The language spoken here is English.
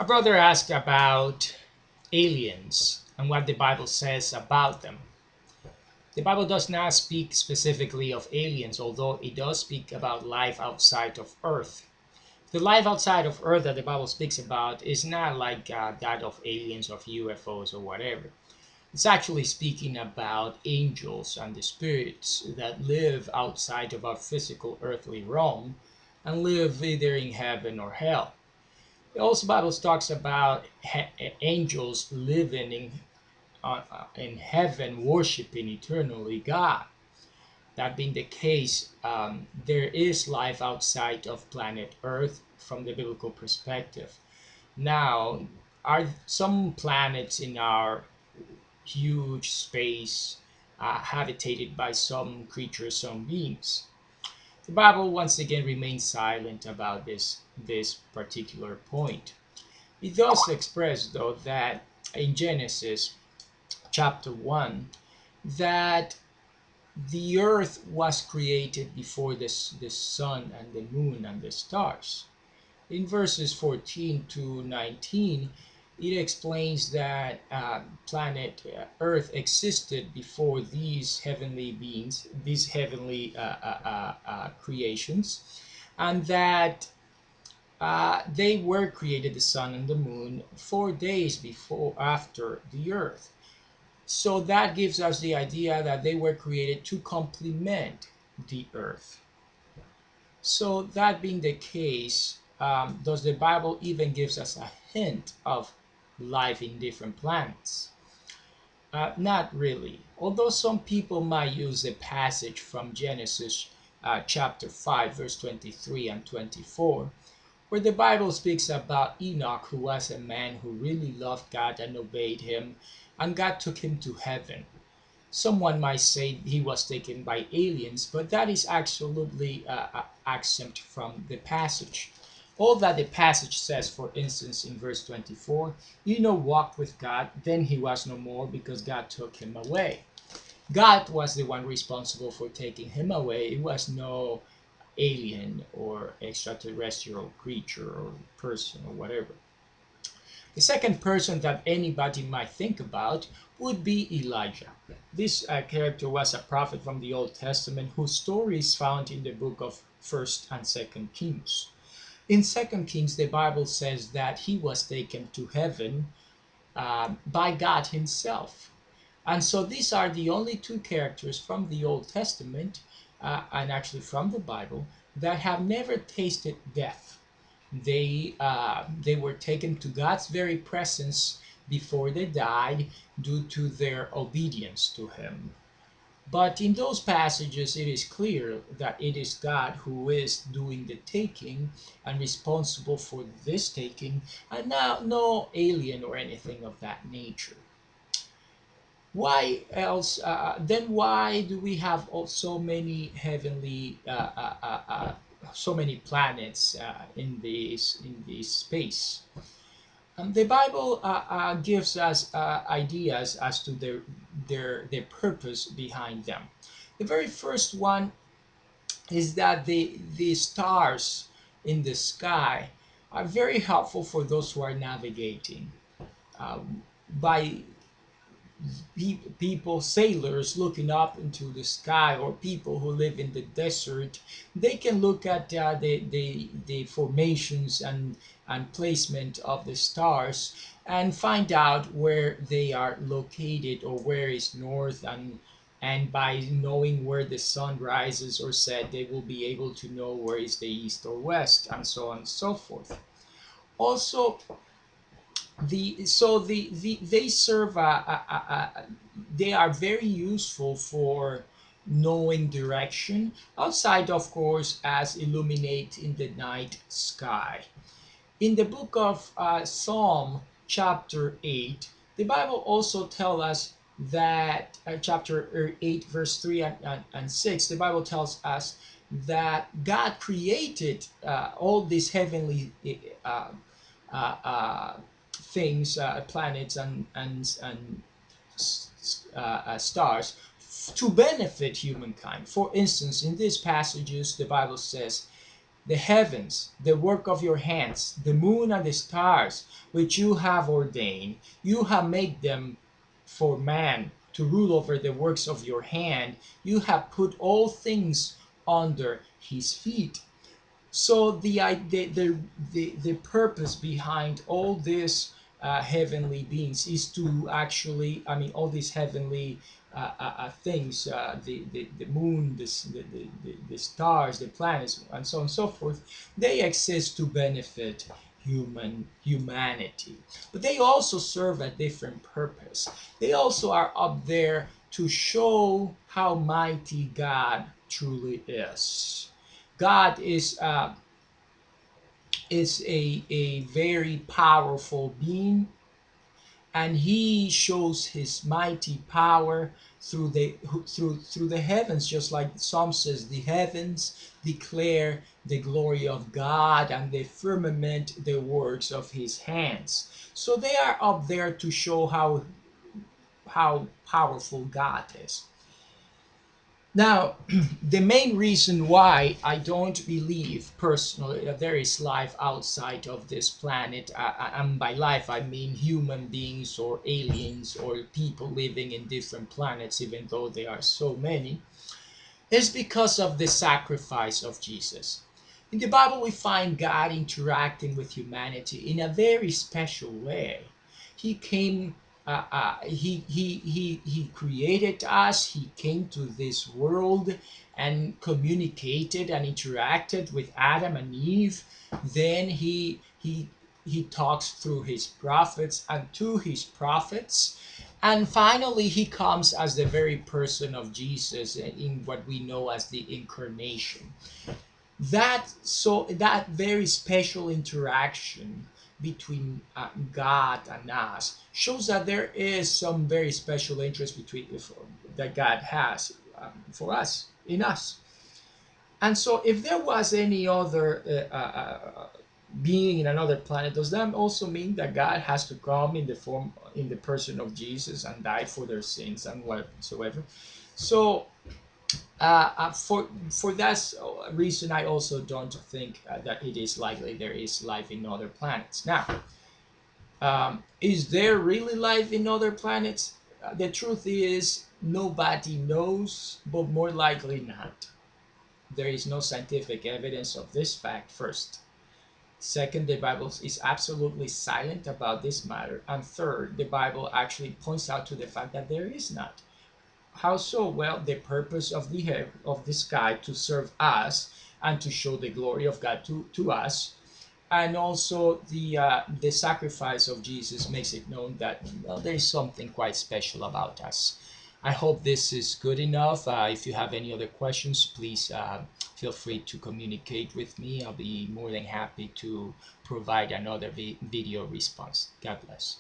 A brother asked about aliens and what the Bible says about them. The Bible does not speak specifically of aliens, although it does speak about life outside of Earth. The life outside of Earth that the Bible speaks about is not like that of aliens, of UFOs, or whatever. It's actually speaking about angels and the spirits that live outside of our physical earthly realm and live either in heaven or hell. The also Bible talks about angels living in heaven, worshiping eternally God. That being the case, there is life outside of planet Earth from the biblical perspective. Now, are some planets in our huge space habitated by some creatures, some beings? The Bible once again remains silent about this particular point. It does express, though, that in Genesis chapter 1, that the earth was created before the sun and the moon and the stars. In verses 14 to 19, it explains that planet Earth existed before these heavenly beings, these heavenly creations, and that they were created, the sun and the moon, 4 days before after the Earth. So that gives us the idea that they were created to complement the Earth. So that being the case, does the Bible even gives us a hint of life in different planets? Not really. Although some people might use the passage from Genesis chapter 5, verse 23 and 24, where the Bible speaks about Enoch, who was a man who really loved God and obeyed him, and God took him to heaven. Someone might say he was taken by aliens, but that is absolutely exempt from the passage. All that the passage says, for instance, in verse 24, Enoch walked with God, then he was no more because God took him away. God was the one responsible for taking him away. It was no alien or extraterrestrial creature or person or whatever. The second person that anybody might think about would be Elijah. This character was a prophet from the Old Testament whose story is found in the book of 1st and 2nd Kings. In 2nd Kings, the Bible says that he was taken to heaven by God himself. And so these are the only two characters from the Old Testament and actually from the Bible that have never tasted death. They were taken to God's very presence before they died due to their obedience to Him. But in those passages, it is clear that it is God who is doing the taking and responsible for this taking, and not no alien or anything of that nature. Why else? Then why do we have so many heavenly, so many planets in this space? The Bible gives us ideas as to their purpose behind them. The very first one is that the stars in the sky are very helpful for those who are navigating. By people, sailors looking up into the sky, or people who live in the desert, they can look at the formations and placement of the stars and find out where they are located or where is north, and by knowing where the sun rises or set, they will be able to know where is the east or west, and so on and so forth. Also, they serve they are very useful for knowing direction, outside of course as illuminate in the night sky. In the book of Psalm chapter 8, the Bible also tells us that chapter 8 verse 3 and 6, the Bible tells us that God created all these heavenly uh, things, planets and stars, to benefit humankind. For instance, in these passages, the Bible says the heavens, the work of your hands, the moon and the stars, which you have ordained, you have made them for man to rule over the works of your hand. You have put all things under his feet. So the purpose behind all these heavenly beings is to actually, I mean, all these heavenly things, the moon, the stars, the planets, and so on and so forth, they exist to benefit humanity. But they also serve a different purpose. They also are up there to show how mighty God truly is. God is a very powerful being, and he shows his mighty power through the heavens, just like Psalm says, the heavens declare the glory of God, and the firmament the works of his hands. So they are up there to show how powerful God is. Now, the main reason why I don't believe personally that there is life outside of this planet, and by life I mean human beings or aliens or people living in different planets, even though there are so many, is because of the sacrifice of Jesus. In the Bible, we find God interacting with humanity in a very special way. He came, he created us, he came to this world and communicated and interacted with Adam and Eve. Then he talks through his prophets and to his prophets, and finally, he comes as the very person of Jesus in what we know as the incarnation. That very special interaction between God and us shows that there is some very special interest that God has for us, in us. And so, if there was any other being in another planet, does that also mean that God has to come in the person of Jesus and die for their sins and whatsoever? So for that reason, I also don't think that it is likely there is life in other planets. Now, is there really life in other planets? The truth is, nobody knows, but more likely not. There is no scientific evidence of this fact, first. Second, the Bible is absolutely silent about this matter. And third, the Bible actually points out to the fact that there is not. How so? Well, the purpose of the sky to serve us and to show the glory of God to us, and also the sacrifice of Jesus makes it known that, well, there is something quite special about us. I hope this is good enough. If you have any other questions, please feel free to communicate with me. I'll be more than happy to provide another video response. God bless.